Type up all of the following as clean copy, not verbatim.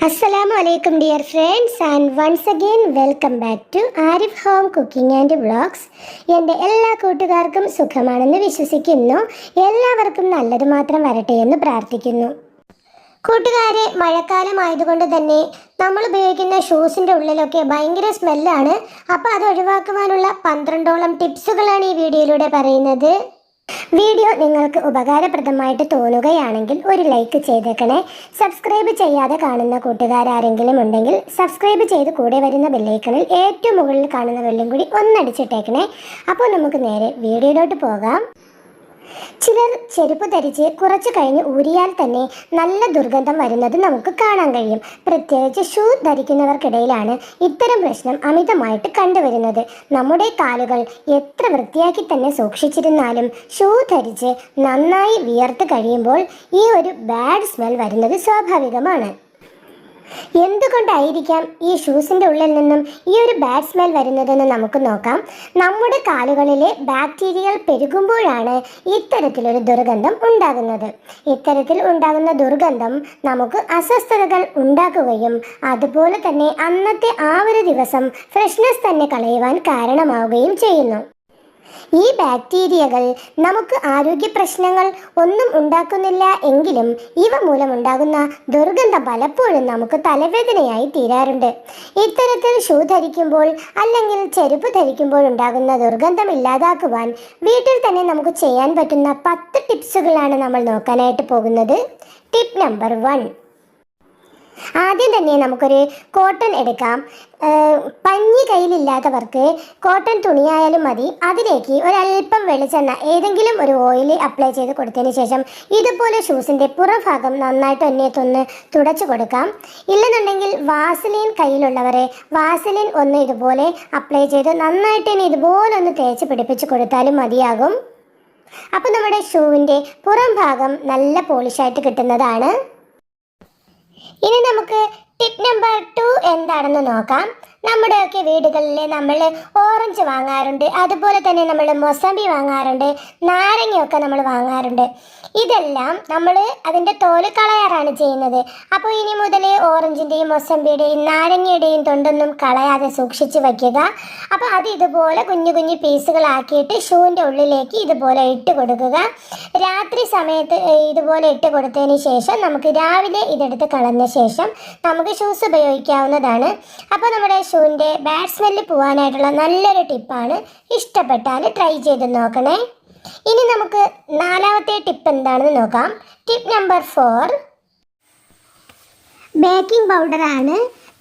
Assalamu alaikum dear friends and once again welcome back to Arif Home Cooking and Vlogs. എൻ്റെ എല്ലാ കൂട്ടുകാർക്കും സുഖമാണെന്ന് വിശ്വസിക്കുന്നു. എല്ലാവർക്കും നല്ലത് മാത്രം വരട്ടെ എന്ന് പ്രാർത്ഥിക്കുന്നു. കൂട്ടുകാരെ, മഴക്കാലമായതുകൊണ്ട് തന്നെ നമ്മൾ ഉപയോഗിക്കുന്ന ഷൂസിൻ്റെ ഉള്ളിലൊക്കെ ഭയങ്കര സ്മെല്ലാണ്. അപ്പോൾ അത് ഒഴിവാക്കുവാനുള്ള 12ഓളം ടിപ്സുകളാണ് ഈ വീഡിയോയിലൂടെ പറയുന്നത്. വീഡിയോ നിങ്ങൾക്ക് ഉപകാരപ്രദമായിട്ട് തോന്നുകയാണെങ്കിൽ ഒരു ലൈക്ക് ചെയ്തേക്കണേ. സബ്സ്ക്രൈബ് ചെയ്യാതെ കാണുന്ന കൂട്ടുകാരെങ്കിലും ഉണ്ടെങ്കിൽ സബ്സ്ക്രൈബ് ചെയ്ത് കൂടെ വരുന്ന ബെല്ലൈക്കണിൽ ഏറ്റവും മുകളിൽ കാണുന്ന ബെല്ലും കൂടി ഒന്നടിച്ചിട്ടേക്കണേ. അപ്പോൾ നമുക്ക് നേരെ വീഡിയോയിലോട്ട് പോകാം. ചിലർ ചെരുപ്പ് ധരിച്ച് കുറച്ചു കഴിഞ്ഞ് ഊരിയാൽ തന്നെ നല്ല ദുർഗന്ധം വരുന്നത് നമുക്ക് കാണാൻ കഴിയും. പ്രത്യേകിച്ച് ഷൂ ധരിക്കുന്നവർക്കിടയിലാണ് ഇത്തരം പ്രശ്നം അമിതമായിട്ട് കണ്ടുവരുന്നത്. നമ്മുടെ കാലുകൾ എത്ര വൃത്തിയാക്കി തന്നെ സൂക്ഷിച്ചിരുന്നാലും ഷൂ ധരിച്ച് നന്നായി വിയർത്ത് കഴിയുമ്പോൾ ഈ ഒരു ബാഡ് സ്മെൽ വരുന്നത് സ്വാഭാവികമാണ്. എന്തുകൊണ്ടായിരിക്കാം ഈ ഷൂസിൻ്റെ ഉള്ളിൽ നിന്നും ഈ ഒരു ബാഡ് സ്മെൽ വരുന്നതെന്ന് നമുക്ക് നോക്കാം. നമ്മുടെ കാലുകളിലെ ബാക്ടീരിയകൾ പെരുകുമ്പോഴാണ് ഇത്തരത്തിലൊരു ദുർഗന്ധം ഉണ്ടാകുന്നത്. ഇത്തരത്തിൽ ഉണ്ടാകുന്ന ദുർഗന്ധം നമുക്ക് അസ്വസ്ഥതകൾ ഉണ്ടാക്കുകയും അതുപോലെ തന്നെ അന്നത്തെ ആ ഒരു ദിവസം ഫ്രഷ്നെസ് തന്നെ കളയുവാൻ കാരണമാവുകയും ചെയ്യുന്നു. ഈ ബാക്ടീരിയകൾ നമുക്ക് ആരോഗ്യ പ്രശ്നങ്ങൾ ഒന്നും ഉണ്ടാക്കുന്നില്ല എങ്കിലും ഇവ മൂലമുണ്ടാകുന്ന ദുർഗന്ധം പലപ്പോഴും നമുക്ക് തലവേദനയായി തീരാറുണ്ട്. ഇത്തരത്തിൽ ഷൂ ധരിക്കുമ്പോൾ അല്ലെങ്കിൽ ചെരുപ്പ് ധരിക്കുമ്പോൾ ഉണ്ടാകുന്ന ദുർഗന്ധം ഇല്ലാതാക്കുവാൻ വീട്ടിൽ തന്നെ നമുക്ക് ചെയ്യാൻ പറ്റുന്ന 10 ടിപ്സുകളാണ് നമ്മൾ നോക്കാനായിട്ട് പോകുന്നത്. Tip number 1. ആദ്യം തന്നെ നമുക്കൊരു കോട്ടൺ എടുക്കാം. പഞ്ഞി കയ്യിലില്ലാത്തവർക്ക് കോട്ടൺ തുണിയായാലും മതി. അതിലേക്ക് ഒരല്പം വെളിച്ചെണ്ണ, ഏതെങ്കിലും ഒരു ഓയിൽ അപ്ലൈ ചെയ്ത് കൊടുത്തതിന് ശേഷം ഇതുപോലെ ഷൂസിൻ്റെ പുറഭാഗം നന്നായിട്ട് ഒന്നേത്തൊന്ന് തുടച്ചു കൊടുക്കാം. ഇല്ലെന്നുണ്ടെങ്കിൽ വാസലിൻ കയ്യിലുള്ളവരെ വാസലിൻ ഒന്ന് ഇതുപോലെ അപ്ലൈ ചെയ്ത് നന്നായിട്ട് തന്നെ ഇതുപോലെ ഒന്ന് തേച്ച് പിടിപ്പിച്ച് കൊടുത്താലും മതിയാകും. അപ്പോൾ നമ്മുടെ ഷൂവിൻ്റെ പുറം ഭാഗം നല്ല പോളിഷായിട്ട് കിട്ടുന്നതാണ്. ഇനി നമുക്ക് ടിപ്പ് നമ്പർ 2 എന്താണെന്ന് നോക്കാം. നമ്മുടെയൊക്കെ വീടുകളിൽ നമ്മൾ ഓറഞ്ച് വാങ്ങാറുണ്ട്, അതുപോലെ തന്നെ നമ്മൾ മൊസമ്പി വാങ്ങാറുണ്ട്, നാരങ്ങയൊക്കെ നമ്മൾ വാങ്ങാറുണ്ട്. ഇതെല്ലാം നമ്മൾ അതിൻ്റെ തോല് കളയാറാണ് ചെയ്യുന്നത്. അപ്പോൾ ഇനി മുതൽ ഓറഞ്ചിൻ്റെയും മൊസമ്പിയുടെയും നാരങ്ങയുടെയും തൊണ്ടൊന്നും കളയാതെ സൂക്ഷിച്ച് വയ്ക്കുക. അപ്പോൾ അത് ഇതുപോലെ കുഞ്ഞു കുഞ്ഞു പീസുകളാക്കിയിട്ട് ഷൂവിൻ്റെ ഉള്ളിലേക്ക് ഇതുപോലെ ഇട്ട് കൊടുക്കുക. രാത്രി സമയത്ത് ഇതുപോലെ ഇട്ട് കൊടുത്തതിന് ശേഷം നമുക്ക് രാവിലെ ഇതെടുത്ത് കളഞ്ഞ ശേഷം നമുക്ക് ഷൂസ് ഉപയോഗിക്കാവുന്നതാണ്. അപ്പോൾ നമ്മുടെ ഷൂവിൻ്റെ ബാഡ് സ്മെല്ല് പോകാനായിട്ടുള്ള നല്ലൊരു ടിപ്പാണ്. ഇഷ്ടപ്പെട്ടാൽ ട്രൈ ചെയ്ത് നോക്കണേ. ഇനി നമുക്ക് 4ാമത്തെ ടിപ്പ് എന്താണെന്ന് നോക്കാം. Tip number 4. ബേക്കിംഗ് പൗഡറാണ്.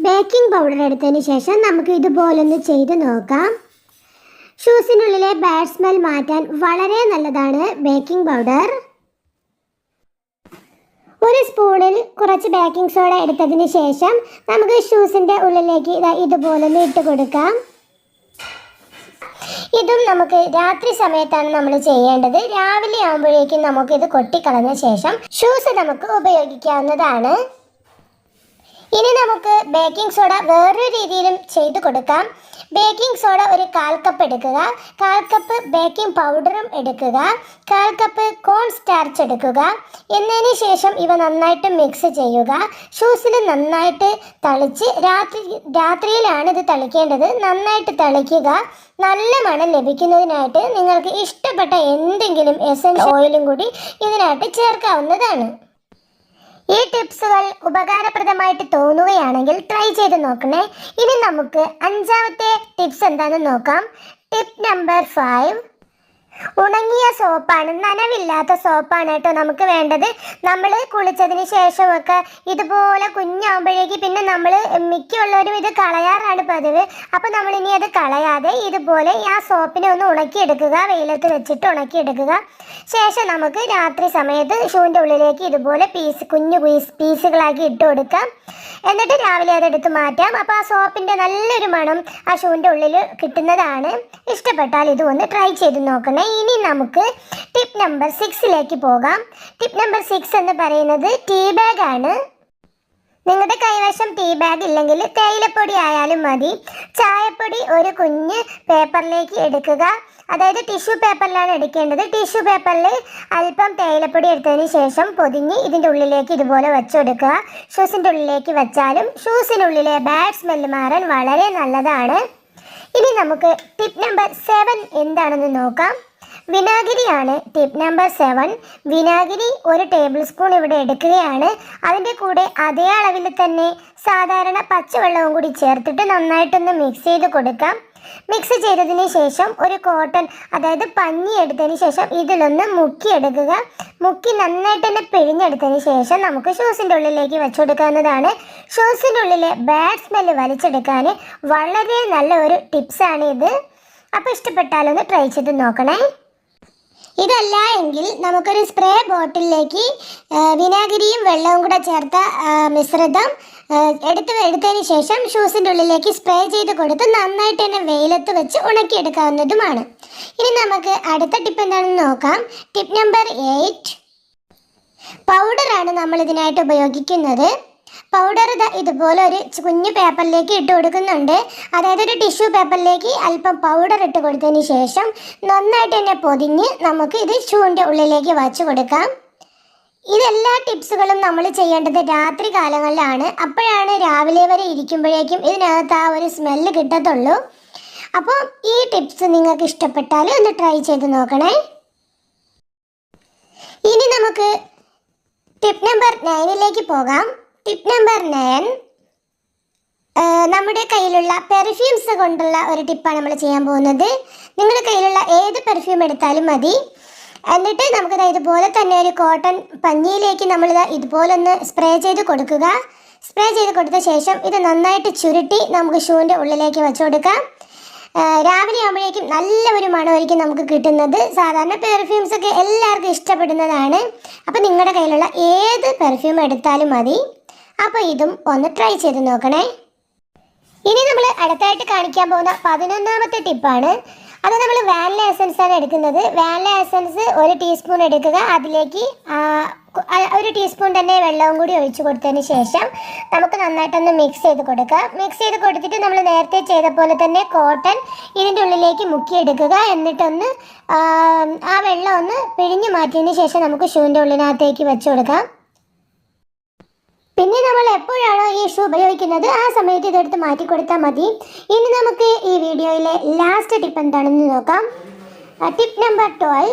ബേക്കിംഗ് പൗഡർ എടുത്തതിന് ശേഷം നമുക്ക് ഇതുപോലൊന്ന് ചെയ്ത് നോക്കാം. ഷൂസിനുള്ളിലെ ബാഡ് സ്മെൽ മാറ്റാൻ വളരെ നല്ലതാണ് ബേക്കിംഗ് പൗഡർ. ഒരു സ്പൂണിൽ കുറച്ച് ബേക്കിംഗ് സോഡ എടുത്തതിന് ശേഷം നമുക്ക് ഷൂസിൻ്റെ ഉള്ളിലേക്ക് ഇതുപോലെ ഇട്ട് കൊടുക്കാം. ഇതും നമുക്ക് രാത്രി സമയത്താണ് നമ്മൾ ചെയ്യേണ്ടത്. രാവിലെ ആകുമ്പോഴേക്കും നമുക്കിത് കൊട്ടിക്കളഞ്ഞ ശേഷം ഷൂസ് നമുക്ക് ഉപയോഗിക്കാവുന്നതാണ്. ഇനി നമുക്ക് ബേക്കിംഗ് സോഡ വേറൊരു രീതിയിലും ചെയ്ത് കൊടുക്കാം. ബേക്കിംഗ് സോഡ ഒരു 1/4 കപ്പ് എടുക്കുക, 1/4 കപ്പ് ബേക്കിംഗ് പൗഡറും എടുക്കുക, 1/4 കപ്പ് കോൺ സ്റ്റാർച്ച് എടുക്കുക. എന്നതിന് ശേഷം ഇവ നന്നായിട്ട് മിക്സ് ചെയ്യുക. ഷൂസിൽ നന്നായിട്ട് തളിച്ച് രാത്രിയിലാണ് ഇത് തളിക്കേണ്ടത്. നന്നായിട്ട് തളിക്കുക. നല്ല മണം ലഭിക്കുന്നതിനായിട്ട് നിങ്ങൾക്ക് ഇഷ്ടപ്പെട്ട എന്തെങ്കിലും എസൻഷ്യൽ ഓയിലും കൂടി ഇതിനായിട്ട് ചേർക്കാവുന്നതാണ്. ഈ ടിപ്സുകൾ ഉപകാരപ്രദമായിട്ട് തോന്നുകയാണെങ്കിൽ ട്രൈ ചെയ്ത് നോക്കണേ. ഇനി നമുക്ക് 5ാമത്തെ ടിപ്സ് എന്താണെന്ന് നോക്കാം. Tip number 5. ഉണങ്ങിയ സോപ്പാണ്, നനവില്ലാത്ത സോപ്പാണ് കേട്ടോ നമുക്ക് വേണ്ടത്. നമ്മൾ കുളിച്ചതിന് ശേഷമൊക്കെ ഇതുപോലെ കുഞ്ഞാകുമ്പോഴേക്ക് പിന്നെ നമ്മൾ മിക്കുള്ളവരും ഇത് കളയാറാണ് പതിവ്. അപ്പോൾ നമ്മളിനി അത് കളയാതെ ഇതുപോലെ ആ സോപ്പിനെ ഒന്ന് ഉണക്കിയെടുക്കുക, വെയിലത്ത് വെച്ചിട്ട് ഉണക്കിയെടുക്കുക. ശേഷം നമുക്ക് രാത്രി സമയത്ത് ഷൂവിൻ്റെ ഉള്ളിലേക്ക് ഇതുപോലെ കുഞ്ഞു പീസുകളാക്കി ഇട്ട് കൊടുക്കാം. എന്നിട്ട് രാവിലെ അതെടുത്ത് മാറ്റാം. അപ്പോൾ ആ സോപ്പിൻ്റെ നല്ലൊരു മണം ആ ഷൂവിൻ്റെ ഉള്ളിൽ കിട്ടുന്നതാണ്. ഇഷ്ടപ്പെട്ടാൽ ഇത് ഒന്ന് ട്രൈ ചെയ്ത് നോക്കണേ. ഇനി നമുക്ക് ടിപ്പ് നമ്പർ 6ലേക്ക് പോകാം. ടിപ്പ് നമ്പർ 6 എന്ന് പറയുന്നത് ടീ ബാഗ് ആണ്. നിങ്ങളുടെ കൈവശം ടീ ബാഗ് ഇല്ലെങ്കിൽ തേയിലപ്പൊടി ആയാലും മതി. ചായപ്പൊടി ഒരു കുഞ്ഞ് പേപ്പറിലേക്ക് എടുക്കുക. അതായത് ടിഷ്യൂ പേപ്പറിലാണ് എടുക്കേണ്ടത്. ടിഷ്യൂ പേപ്പറിൽ അല്പം തേയിലപ്പൊടി എടുത്തതിന് ശേഷം പൊതിഞ്ഞ് ഇതിൻ്റെ ഉള്ളിലേക്ക് ഇതുപോലെ വെച്ചെടുക്കുക. ഷൂസിൻ്റെ ഉള്ളിലേക്ക് വെച്ചാലും ഷൂസിനുള്ളിലെ ബാഡ് സ്മെല്ല് മാറാൻ വളരെ നല്ലതാണ്. ഇനി നമുക്ക് ടിപ്പ് നമ്പർ 7 എന്താണെന്ന് നോക്കാം. വിനാഗിരിയാണ് ടിപ്പ് നമ്പർ 7. വിനാഗിരി 1 ടേബിൾ സ്പൂൺ ഇവിടെ എടുക്കുകയാണ്. അതിൻ്റെ കൂടെ അതേ അളവിൽ തന്നെ സാധാരണ പച്ചവെള്ളവും കൂടി ചേർത്തിട്ട് നന്നായിട്ടൊന്ന് മിക്സ് ചെയ്ത് കൊടുക്കാം. മിക്സ് ചെയ്തതിന് ശേഷം ഒരു കോട്ടൺ, അതായത് പഞ്ഞി എടുത്തതിന് ശേഷം ഇതിലൊന്ന് മുക്കിയെടുക്കുക. മുക്കി നന്നായിട്ട് തന്നെ പിഴിഞ്ഞെടുത്തതിന് ശേഷം നമുക്ക് ഷൂസിൻ്റെ ഉള്ളിലേക്ക് വെച്ചുകൊടുക്കാവുന്നതാണ്. ഷൂസിൻ്റെ ഉള്ളിലെ ബാഡ് സ്മെല്ല് വലിച്ചെടുക്കാൻ വളരെ നല്ല ഒരു ടിപ്സാണ് ഇത്. അപ്പോൾ ഇഷ്ടപ്പെട്ടാലൊന്ന് ട്രൈ ചെയ്ത് നോക്കണേ. ഇതല്ല എങ്കിൽ നമുക്കൊരു സ്പ്രേ ബോട്ടിലേക്ക് വിനാഗിരിയും വെള്ളവും കൂടെ ചേർത്ത മിശ്രിതം എടുത്തതിന് ശേഷം ഷൂസിൻ്റെ ഉള്ളിലേക്ക് സ്പ്രേ ചെയ്ത് കൊടുത്ത് നന്നായിട്ട് തന്നെ വെയിലത്ത് വെച്ച് ഉണക്കിയെടുക്കാവുന്നതുമാണ്. ഇനി നമുക്ക് അടുത്ത ടിപ്പ് എന്താണെന്ന് നോക്കാം. Tip number 8. പൗഡറാണ് നമ്മൾ ഇതിനായിട്ട് ഉപയോഗിക്കുന്നത്. പൗഡർ ഇതുപോലെ ഒരു കുഞ്ഞു പേപ്പറിലേക്ക് ഇട്ട് കൊടുക്കുന്നുണ്ട്. അതായത് ഒരു ടിഷ്യൂ പേപ്പറിലേക്ക് അല്പം പൗഡർ ഇട്ട് കൊടുത്തതിന് ശേഷം നന്നായിട്ട് തന്നെ പൊതിഞ്ഞ് നമുക്ക് ഇത് ഷൂവിൻ്റെ ഉള്ളിലേക്ക് വച്ച് കൊടുക്കാം. ഇതെല്ലാ ടിപ്സുകളും നമ്മൾ ചെയ്യേണ്ടത് രാത്രി കാലങ്ങളിലാണ്. അപ്പോഴാണ് രാവിലെ വരെ ഇരിക്കുമ്പോഴേക്കും ഇതിനകത്ത് ആ ഒരു സ്മെല്ല് കിട്ടത്തുള്ളൂ. അപ്പോൾ ഈ ടിപ്സ് നിങ്ങൾക്ക് ഇഷ്ടപ്പെട്ടാൽ ഒന്ന് ട്രൈ ചെയ്ത് നോക്കണേ. ഇനി നമുക്ക് ടിപ്പ് നമ്പർ 9ലേക്ക് പോകാം. ടിപ്പ് നമ്പർ 9 നമ്മുടെ കയ്യിലുള്ള പെർഫ്യൂംസ് കൊണ്ടുള്ള ഒരു ടിപ്പാണ് നമ്മൾ ചെയ്യാൻ പോകുന്നത്. നിങ്ങളുടെ കയ്യിലുള്ള ഏത് പെർഫ്യൂം എടുത്താലും മതി. എന്നിട്ട് നമുക്കിത് ഇതുപോലെ തന്നെ ഒരു കോട്ടൺ പഞ്ഞിയിലേക്ക് നമ്മളിത് ഇതുപോലെ ഒന്ന് സ്പ്രേ ചെയ്ത് കൊടുക്കുക. സ്പ്രേ ചെയ്ത് കൊടുത്ത ശേഷം ഇത് നന്നായിട്ട് ചുരുട്ടി നമുക്ക് ഷൂവിൻ്റെ ഉള്ളിലേക്ക് വെച്ച് കൊടുക്കാം. രാവിലെ ആകുമ്പോഴേക്കും നല്ല ഒരു മണമായിരിക്കും നമുക്ക് കിട്ടുന്നത്. സാധാരണ പെർഫ്യൂംസ് ഒക്കെ എല്ലാവർക്കും ഇഷ്ടപ്പെടുന്നതാണ്. അപ്പോൾ നിങ്ങളുടെ കയ്യിലുള്ള ഏത് പെർഫ്യൂം എടുത്താലും മതി. അപ്പോൾ ഇതും ഒന്ന് ട്രൈ ചെയ്ത് നോക്കണേ. ഇനി നമ്മൾ അടുത്തായിട്ട് കാണിക്കാൻ പോകുന്ന 11ാമത്തെ ടിപ്പാണ്. അത് നമ്മൾ വാനില എസൻസ് ആണ് എടുക്കുന്നത്. വാനില എസൻസ് 1 ടീസ്പൂൺ എടുക്കുക. അതിലേക്ക് 1 ടീസ്പൂൺ തന്നെ വെള്ളവും കൂടി ഒഴിച്ചു കൊടുത്തതിന് ശേഷം നമുക്ക് നന്നായിട്ടൊന്ന് മിക്സ് ചെയ്ത് കൊടുക്കുക. മിക്സ് ചെയ്ത് കൊടുത്തിട്ട് നമ്മൾ നേരത്തെ ചെയ്ത പോലെ തന്നെ കോട്ടൺ ഇതിൻ്റെ ഉള്ളിലേക്ക് മുക്കിയെടുക്കുക. എന്നിട്ടൊന്ന് ആ വെള്ളം ഒന്ന് പിഴിഞ്ഞു മാറ്റിയതിന് ശേഷം നമുക്ക് ഷൂവിൻ്റെ ഉള്ളിനകത്തേക്ക് വെച്ച് കൊടുക്കാം. പിന്നെ നമ്മൾ എപ്പോഴാണോ ഈ ഷൂ ഉപയോഗിക്കുന്നത് ആ സമയത്ത് ഇതെടുത്ത് മാറ്റി കൊടുത്താൽ മതി. ഇനി നമുക്ക് ഈ വീഡിയോയിലെ ലാസ്റ്റ് ടിപ്പ് എന്താണെന്ന് നോക്കാം. Tip number 12.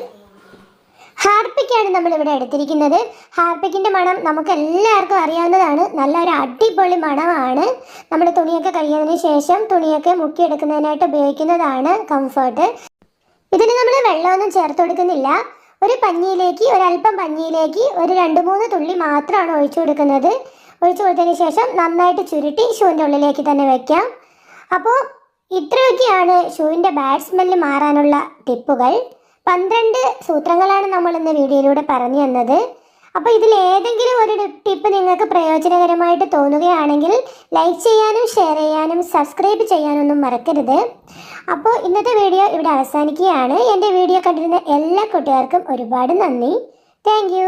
ഹാർപ്പിക്കാണ് നമ്മളിവിടെ എടുത്തിരിക്കുന്നത്. ഹാർപ്പിക്കിൻ്റെ മണം നമുക്ക് എല്ലാവർക്കും അറിയാവുന്നതാണ്. നല്ലൊരു അടിപൊളി മണമാണ്. നമ്മൾ തുണിയൊക്കെ കഴുകിയതിന് ശേഷം തുണിയൊക്കെ മുക്കിയെടുക്കുന്നതിനായിട്ട് ഉപയോഗിക്കുന്നതാണ് കംഫർട്ട്. ഇതിന് നമ്മൾ വെള്ളമൊന്നും ചേർത്ത് കൊടുക്കുന്നില്ല. ഒരു പഞ്ഞിയിലേക്ക്, ഒരല്പം പഞ്ഞിയിലേക്ക് ഒരു 2-3 തുള്ളി മാത്രമാണ് ഒഴിച്ചു കൊടുക്കുന്നത്. ഒഴിച്ചു കൊടുത്തതിന് ശേഷം നന്നായിട്ട് ചുരുട്ടി ഷൂവിൻ്റെ ഉള്ളിലേക്ക് തന്നെ വയ്ക്കാം. അപ്പോൾ ഇത്രയൊക്കെയാണ് ഷൂവിൻ്റെ ബാഡ് സ്മെല്ല് മാറാനുള്ള ടിപ്പുകൾ. 12 സൂത്രങ്ങളാണ് നമ്മൾ ഇന്ന് വീഡിയോയിലൂടെ പറഞ്ഞു തന്നത്. അപ്പോൾ ഇതിലേതെങ്കിലും ഒരു ടിപ്പ് നിങ്ങൾക്ക് പ്രയോജനകരമായിട്ട് തോന്നുകയാണെങ്കിൽ ലൈക്ക് ചെയ്യാനും ഷെയർ ചെയ്യാനും സബ്സ്ക്രൈബ് ചെയ്യാനൊന്നും മറക്കരുത്. അപ്പോൾ ഇന്നത്തെ വീഡിയോ ഇവിടെ അവസാനിക്കുകയാണ്. എൻ്റെ വീഡിയോ കണ്ടിരുന്ന എല്ലാ കൂട്ടുകാർക്കും ഒരുപാട് നന്ദി. താങ്ക്